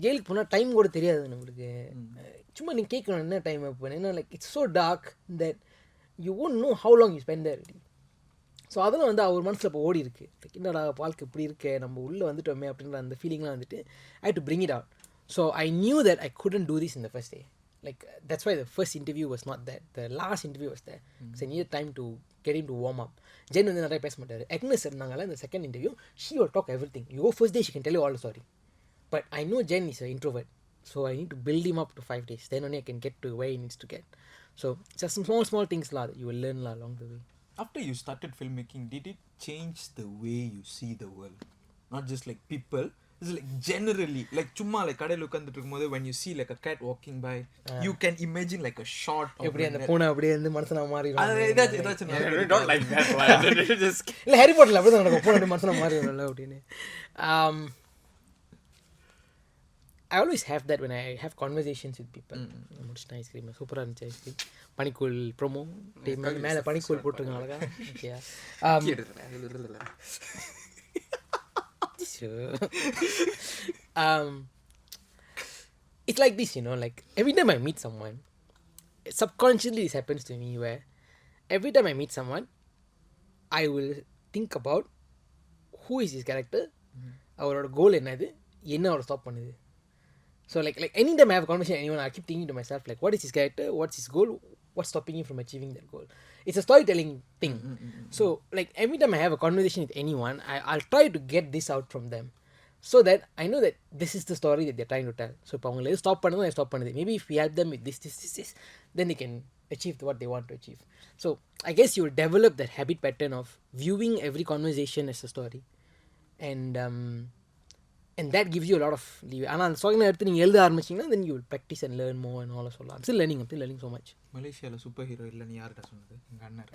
ஜெயிலுக்கு போனால் time கூட தெரியாது நம்மளுக்கு. சும்மா நீ கேட்கணும் என்ன time அப்போ ஏன்னா like it's so dark that you won't know how long you spend there. So அதெல்லாம் வந்து அவர் மனசில் இப்போ ஓடி இருக்கு. லைக் என்னடா வாழ்க்கை இப்படி இருக்கு நம்ம உள்ளே வந்துட்டோமே அப்படின்ற அந்த ஃபீலிங்லாம் வந்துட்டு I do bring it out. So I knew that I couldn't do this in the first day. Like that's why the first interview was not that. The last interview was there. Because I needed time to get him to warm up. Jen வந்து நிறைய பேச மாட்டாரு. Agnes இருந்தாங்கல்ல இந்த second interview, she will talk everything. You go first day, she can tell you all the story. But I know Jen is an introvert. So I need to build him up to 5 days. Then only I can get to where he needs to get. So just some small things that you will learn along the way. After you started filmmaking, did it change the way you see the world? Not just like people. It's like generally, like சும்மா like கடையில் உட்காந்துட்டு இருக்கும்போது when you see like a cat walking by, you can imagine like a shot of எப்படி அந்த பூனை அப்படியே வந்து மனுஷனா மாறிடும். ஏதாச்சும் Don't like that. Just இல்லை ஹாரி பாட்டரில் அப்படி தான் நடக்கும். பூனை அப்படி மனுஷனா மாறிடும்ல அப்படின்னு. I always have that when I have conversations with people. முடிச்சிட்ட ஐஸ்கிரீம் சூப்பராக இருந்துச்சு ஐஸ்கிரீம். பனிக்கூல் ப்ரோமோ மேலே பனிக்கூல் போட்டிருக்காங்க அழகா. Okay. It's like this, like every time I meet someone, subconsciously this happens to me where every time I meet someone, I will think about who is his character, அவரோட கோல் என்னது, என்ன அவரை stop பண்ணுது. So like anytime I have a conversation with anyone, I keep thinking to myself like, what is his character, what's his goal, what's stopping him from achieving that goal. It's a storytelling thing. So like every time I have a conversation with anyone, I'll try to get this out from them so that I know that this is the story that they're trying to tell. So இப்போ அவங்களை stop பண்ணதும் I stop பண்ணது. Maybe if we help them with this, then they can achieve what they want to achieve. So I guess you will develop that habit pattern of viewing every conversation as a story. And that gives you a lot of leeway. ஆனால் அந்த stock எடுத்து நீங்கள் எழுத ஆரம்பிச்சிங்கன்னா then you will practice and learn more and all of that. I'm still learning so much. மலேசியாவில் super hero இல்லைன்னு யார்கிட்ட சொன்னது? எங்கள் அண்ணன்.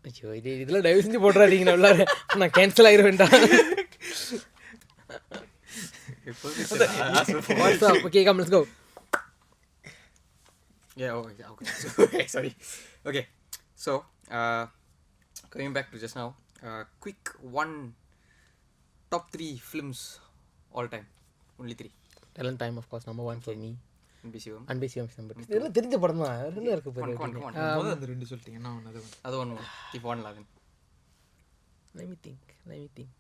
ஐயோ இதெல்லாம் தயவு செஞ்சு போட்டுறாதீங்க உள்ளார நான் cancel ஆயிடுவேன்டா. What's up? Okay, come, let's go. Yeah, okay. Sorry. Okay, so coming back to just now, quick one top 3 films all time. Only 3. Talent Time, of course, number 1 for me. அன்பிசிவம் number 2. இதெல்லாம் தெரிஞ்ச படம் தான். என்ன இருக்கு பாரு. முதல்ல அந்த ரெண்டு சொல்லிட்டீங்க. என்ன ஒன்று அது ஒன்று keep on loving. Let me think.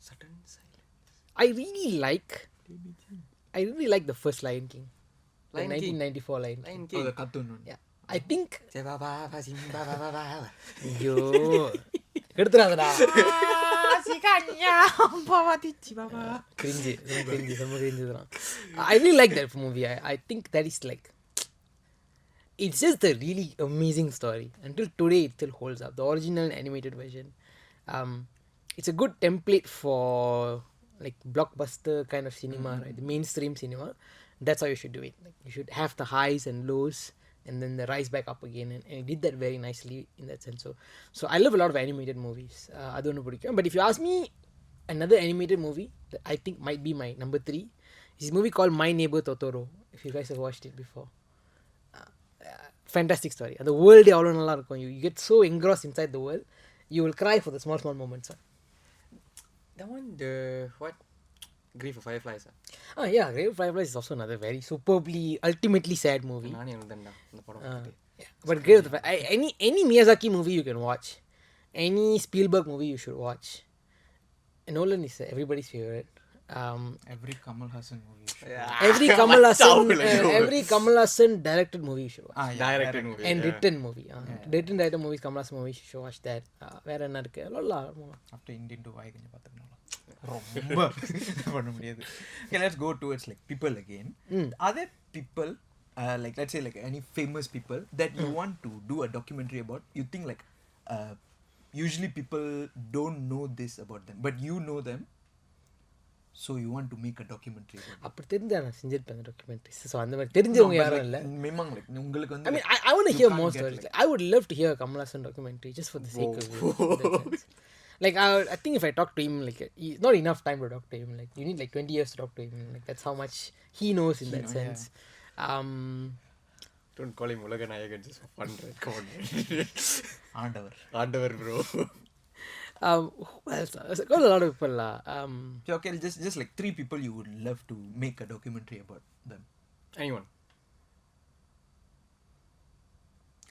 Sudden silence. I really like the first Lion King. The 1994 Lion King. the cartoon one. Yeah. I think ஐயோ எடுத்துறாதடா. cringe I really like that movie. I think that is like, it's just a really amazing story. Until today it still holds up. The original animated version, it's a good template for like blockbuster kind of cinema, right? The mainstream cinema. That's how you should do it. Like you should have the highs and lows and then they rise back up again, and it did that very nicely in that sense. So I love a lot of animated movies. I don't know what you can, but if you ask me, another animated movie that I think might be my number 3 is a movie called My Neighbor Totoro. If you guys have watched it before, fantastic story. And the world எவ்வளவு நல்லா இருக்கும். You get so engrossed inside the world, you will cry for the small moments. That one, the what? Grief of Fireflies. Yeah, Grave of Fireflies is also another very superbly, ultimately sad movie. நானே எழுந்தேன்டா அந்த படம் பார்த்துட்டு. Yeah. But Grave of the any Miyazaki movie you can watch, any Spielberg movie you should watch. Nolan is everybody's favorite. Every Kamal Hassan movie. Every Kamal Hassan directed movie you should watch. Directed movie. And written movie. Written directed movies, Kamal Hassan movies, you should watch that. வேற என்ன இருக்கு? After Indian to வாய் கொஞ்சம் பார்த்துக்கணும். ரொம்ப பண்ண முடியாது. Okay, let's go towards like people again. Are there people like let's say like any famous people that you want to do a documentary about? You think like usually people don't know this about them, but you know them, so you want to make a documentary about them. அப்படி தெரிஞ்சா நான் செஞ்சிருப்பேன் documentaries. So அந்த மாதிரி தெரிஞ்சவங்க யாரும் இல்லை. Memang like உங்களுக்கு வந்து I mean, I want to hear more stories. Like, I would love to hear Kamal Hassan documentary just for the sake of it. Like, I think if I talk to him, like, not enough time to talk to him. Like, you need like 20 years to talk to him. Like, that's how much he knows in that sense. Don't call him உலக நாயகன் just for fun, right? Come on. ஆண்டவர் bro. Who else? There's got a lot of people. Okay, just like 3 people you would love to make a documentary about them. Anyone.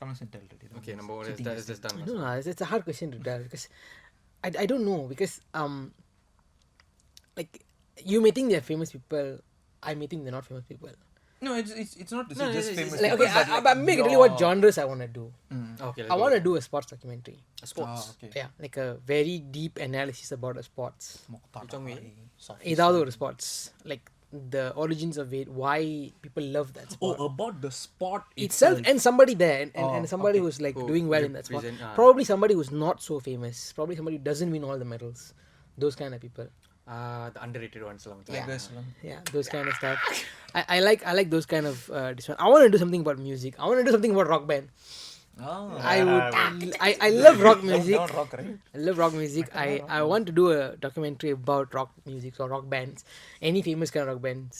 Kamal Hassan tell already. Okay, number 1 is just done. No, it's a hard question to tell because I don't know because like you may think they're famous people, I may think they're not famous people. No, it's not No, just it's famous Like, people. okay, but I'm tell you what genres I want to do. Okay, I want to do a sports documentary. sports. okay. Yeah, like a very deep analysis about a sports. Which one way? ஏதாவது ஒரு sports, like the origins of it, why people love that sport. About the sport Itself and somebody there and somebody okay. who's like Who doing well in that sport. represent, Probably somebody who's not so famous. Probably somebody who doesn't win all the medals. Those kind of people. The underrated ones lah. Yeah, those kind of stuff. I like those kind of this one. I want to do something about music. I want to do something about rock band. I love rock music. Don't rock, right? I love rock music. I want to do a documentary about rock music or rock bands. Any famous kind of rock bands.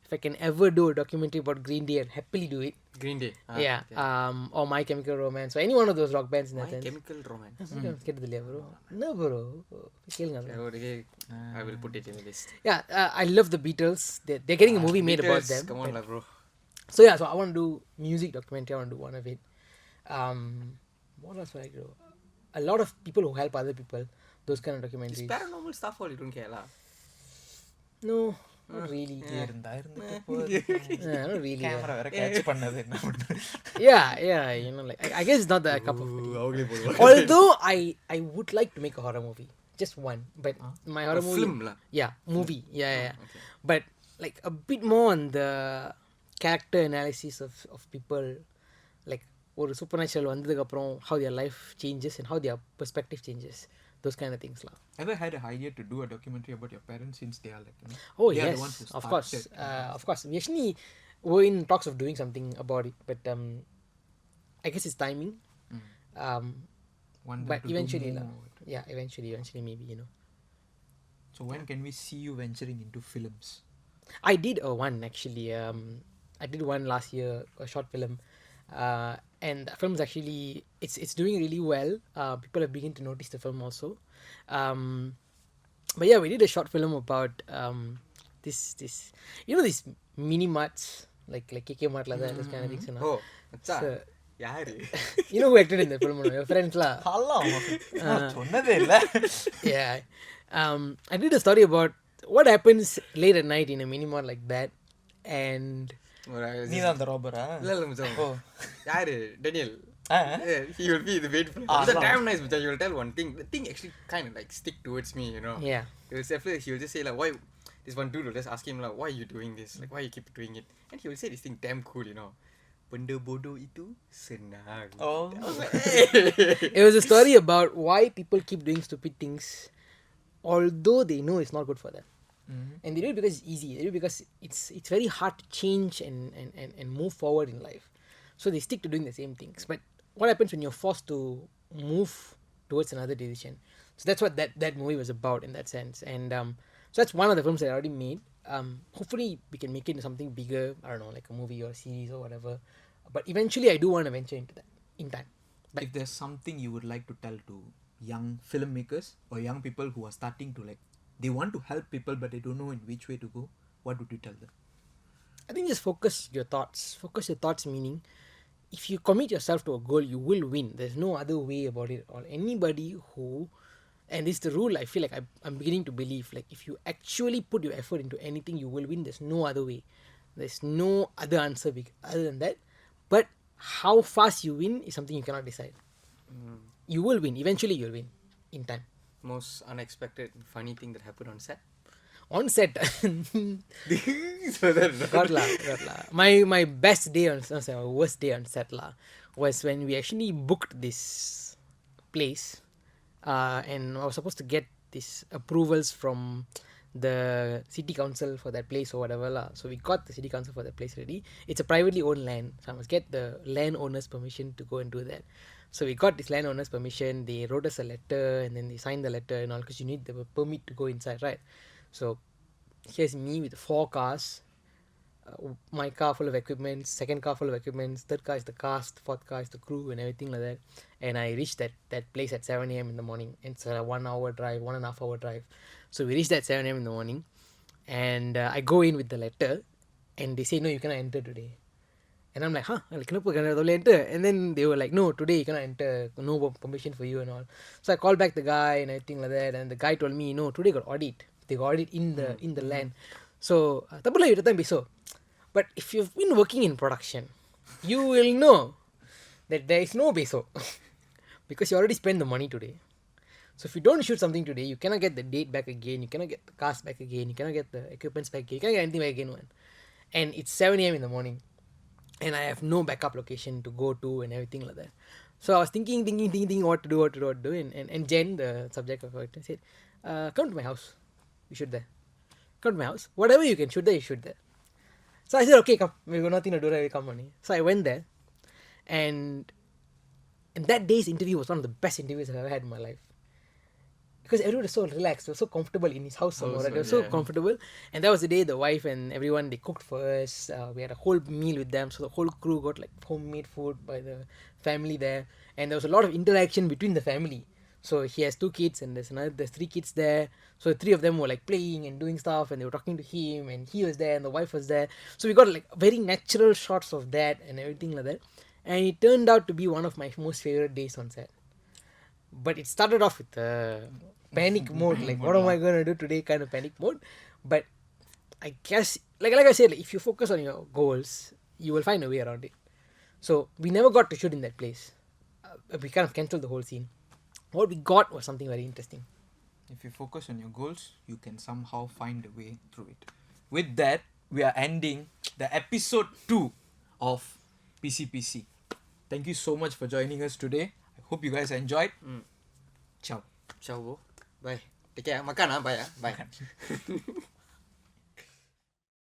If I can ever do a documentary about Green Day, I'd happily do it. Green Day. Yeah. Okay. Or My Chemical Romance. Or any one of those rock bands in that My sense. Chemical Romance. கேட்டது இல்லையா bro? என்ன bro? கேளுங்க. Okay, I will put it in the list. Yeah, I love the Beatles. They're getting a movie made about Beatles, them. Come on lah, bro. So yeah, so I want to do music documentary. I want to do one of it. What else would I do? A lot of people who help other people. Those kind of This documentaries. paranormal stuff all you don't care lah. No, not really. இருந்தா இருந்துட்டு Not really. Camera வேற catch பண்ணது என்ன பண்றது? Yeah, you know, like I guess it's not the cup of tea. Although I would like to make a horror movie, just one. But my horror movie, film lah. yeah, movie, yeah. Okay. But like a bit more on the character analysis of people, like ஒரு supernatural வந்ததுக்கு அப்புறம் how their life changes and how their perspective changes. Those kind of things lah. Ever had an idea to do a documentary about your parents since they are like, you know, Oh they are yes, the ones who of course, started, of course. We actually were in talks of doing something about it, but I guess it's timing. want them But to do eventually, more. yeah, eventually, maybe, you know. So when can we see you venturing into films? I did one actually. I did one last year, a short film, and the film's actually it's doing really well. People are beginning to notice the film also. But yeah, we did a short film about this you know these mini marts like KK Mart like that, those kind of things. You know? Oh, மச்சா So, யாரு? you know who acted in the film? Your friends lah. சொன்னதே இல்ல. Yeah. I did a story about what happens late at night in a mini mart like that, and நீ தான் அந்த ராபரா? இல்ல மச்சான். யாரு? Daniel. Ah. Yeah, he will be the main friend. It's damn nice, macham. He will tell one thing. The thing actually kind of like stick towards me, you know. yeah. He will just say like, why? This one dude will just ask him like, why are you doing this? Like, why you keep doing it? And he will say this thing damn cool, you know. Benda bodoh itu senang. Oh. I was like, hey. It was a story about why people keep doing stupid things, although they know it's not good for them. And they do it because it's easy. They do it because it's very hard to change and move forward in life. So they stick to doing the same things. But what happens when you're forced to move towards another decision? So that's what that movie was about in that sense. And so that's one of the films that I already made. Hopefully we can make it into something bigger. I don't know, like a movie or a series or whatever. But eventually I do want to venture into that in time. But If there's something you would like to tell to young filmmakers or young people who are starting to, like, they want to help people but they don't know in which way to go, what would you tell them? I think just focus your thoughts. Focus your thoughts, meaning if you commit yourself to a goal, you will win. There's no other way about it. Or anybody who, and this is the rule I feel like I'm beginning to believe, like if you actually put your effort into anything, you will win. There's no other way. There's no other answer other than that. But how fast you win is something you cannot decide. You will win. Eventually you'll win in time. Most unexpected funny thing that happened on set. On set. So that got lah. My best day on set, my worst day on set lah, was when we actually booked this place, and I was supposed to get these approvals from the city council for that place or whatever lah. So we got the city council for that place already. It's a privately owned land, so I must get the landowner's permission to go and do that. So we got this landowner's permission. They wrote us a letter and then they signed the letter and all, because you need the permit to go inside, right? So here's me with 4 cars, my car full of equipment, second car full of equipment, third car is the cast, fourth car is the crew and everything like that. And I reached that place at 7 a.m. in the morning. It's a 1 hour drive, 1.5 hour drive. So we reached at 7 a.m. in the morning, and I go in with the letter and they say, no, you cannot enter today. And I'm like, huh? Like, kenapa cannot enter? And then they were like, no, today you cannot enter, no permission for you and all. So I called back the guy and everything like that, and the guy told me, no, today got audit. They got audit in the land. So tapulah you datang besok. But if you've been working in production, you will know that there is no besok because you already spent the money today. So if you don't shoot something today, you cannot get the date back again, you cannot get the cast back again, you cannot get the equipments back again, you cannot get anything back again, man. And it's 7 a.m. in the morning, and I have no backup location to go to and everything like that. So I was thinking what to do, and Jen, the subject of it, said, come to my house, you shoot there. Come to my house, whatever you can shoot there, you shoot there. So I said, okay, come, we got nothing to do, right? Come on. So I went there, and that day's interview was one of the best interviews I've ever had in my life. Because everyone was so relaxed, they were so comfortable in his house. Right? They were so comfortable. And that was the day the wife and everyone, they cooked for us. We had a whole meal with them. So the whole crew got like homemade food by the family there. And there was a lot of interaction between the family. So he has 2 kids and there's 3 kids there. So the 3 of them were like playing and doing stuff, and they were talking to him, and he was there and the wife was there. So we got like very natural shots of that and everything like that. And it turned out to be one of my most favorite days on set. But it started off with panic mode, like what am I going to do today kind of panic mode. But I guess, like I said, like, if you focus on your goals, you will find a way around it. So we never got to shoot in that place. We kind of cancelled the whole scene. What we got was something very interesting. If you focus on your goals, you can somehow find a way through it. With that, we are ending the episode 2 of PCPC. Thank you so much for joining us today. I hope you guys enjoyed. Ciao. Ciao, bro. Bye. Take care. Makan bye. Bye.